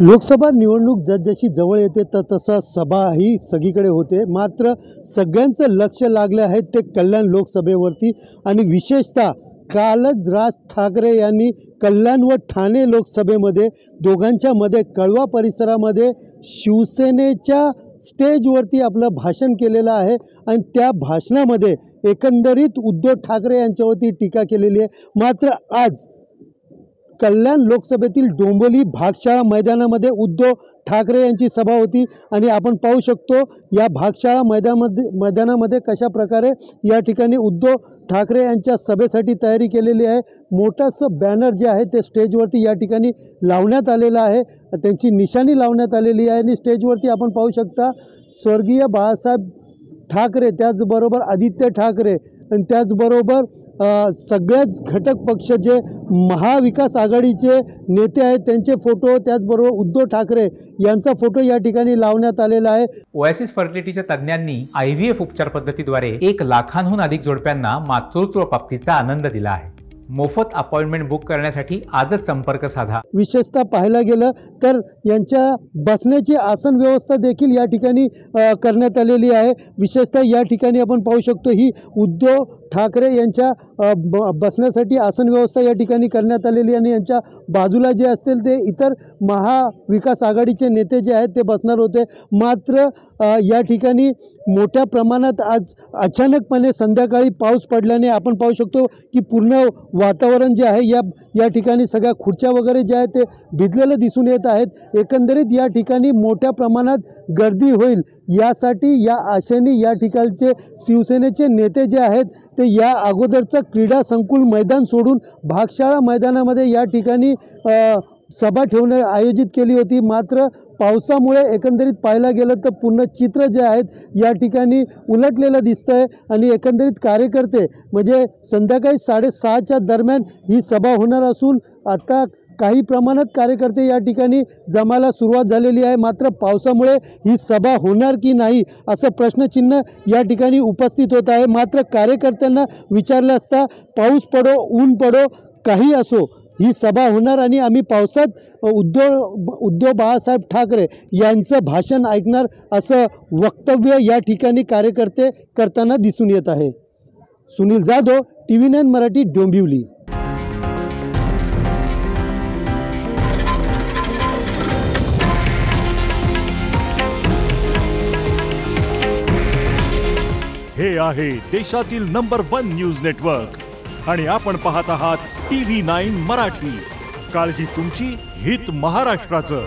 लोकसभा निवडणूक जसजशी जवळ येते तसं सभाही सगळीकडे होते। मात्र सगळ्यांचं लक्ष लागले आहे ते कल्याण लोकसभेवरती आणि विशेषतः कालच राज ठाकरे यांनी कल्याण व ठाणे लोकसभेमध्ये दोघांच्या मध्ये कळवा परिसरामध्ये शिवसेनेच्या स्टेजवरती आपलं भाषण केलेलं आहे आणि त्या भाषणामध्ये एकंदरीत उद्धव ठाकरे यांच्यावरती टीका केलेली आहे। मात्र आज कल्याण लोकसभेतील डोंबिवली भागशाळा मैदानामध्ये उद्धव ठाकरे यांची सभा होती आणि आपण पाहू शकतो या भागशाळा मैदानामध्ये कशा प्रकारे या ठिकाणी उद्धव ठाकरे यांच्या सभेसाठी तयारी केलेली आहे। मोठासं बॅनर जे आहे ते स्टेजवरती या ठिकाणी लावण्यात आलेलं आहे, त्यांची निशाणी लावण्यात आलेली आहे आणि स्टेजवरती आपण पाहू शकता स्वर्गीय बाळासाहेब ठाकरे, त्याचबरोबर आदित्य ठाकरे आणि त्याचबरोबर सगळ्याच घटक पक्ष जे महाविकास आघाडीचे नेते आहेत त्यांचे फोटो, त्याचबरोबर उद्धव ठाकरे यांचा फोटो या ठिकाणी लावण्यात आलेला आहे। ओएसिस फर्टिलिटीच्या तज्ञांनी IVF उपचार पद्धतीद्वारे 1 लाखांहून अधिक जोडप्यांना मातृत्व प्राप्तीचा आनंद दिला आहे। मोफत अपॉइंटमेंट बुक करण्यासाठी आजच संपर्क साधा। विशेषतः पाहायला गेलं तर यांच्या बसण्याची आसन व्यवस्था देखील या ठिकाणी करण्यात आलेली आहे। विशेषतः या ठिकाणी आपण पाहू शकतो ही उद्धव ठाकरे यांच्या बसण्यासाठी आसन व्यवस्था या ठिकाणी करण्यात आलेली आणि यांच्या बाजूला जे असतील ते इतर महाविकास आघाडीचे नेते जे आहेत ते बसणार होते। मात्र या ठिकाणी मोठ्या प्रमाणात आज अचानकपणे संध्याकाळी पाऊस पडल्याने आपण पाहू शकतो की पूर्ण वातावरण जे आहे या ठिकाणी सगळ्या खुर्च्या वगैरे जे आहेत ते भिजलेलं दिसून येत आहेत। एकंदरीत या ठिकाणी मोठ्या प्रमाणात गर्दी होईल यासाठी या आशेने या ठिकाणचे शिवसेनेचे नेते जे आहेत ते या अगोदरचं क्रीडा संकुल मैदान सोडून भागशाळा मैदानामध्ये या ठिकाणी सभा आयोजित केली होती। मात्र पावसामुळे एकंदरीत पाहायला गेलं तर पूर्ण चित्र जे आहेत या ठिकाणी उलटलेलं दिसतंय आणि एकंदरीत कार्यकर्ते म्हणजे संध्याकाळी 6:30च्या दरम्यान ही सभा होणार असून आता काही प्रमाणात कार्यकर्ते या ठिकाणी जमायला सुरुवात झालेली आहे। मात्र पावसामुळे ही सभा होणार की नाही असं प्रश्नचिन्ह या ठिकाणी उपस्थित होत आहे। मात्र कार्यकर्त्यांना विचारलं असता पाऊस पडो ऊन पडो काही असो ही सभा होणार आणि आम्ही पावसात उद्धव बाळासाहेब ठाकरे यांचं भाषण ऐकणार असं वक्तव्य या ठिकाणी कार्यकर्ते करताना दिसून येत आहे। सुनील जाधव, TV9 मराठी, डोंबिवली। हे आहे देशातील नंबर 1 न्यूज नेटवर्क आणि आपण पाहत आहात TV9 मराठी। काळजी तुमची, हित महाराष्ट्राचं।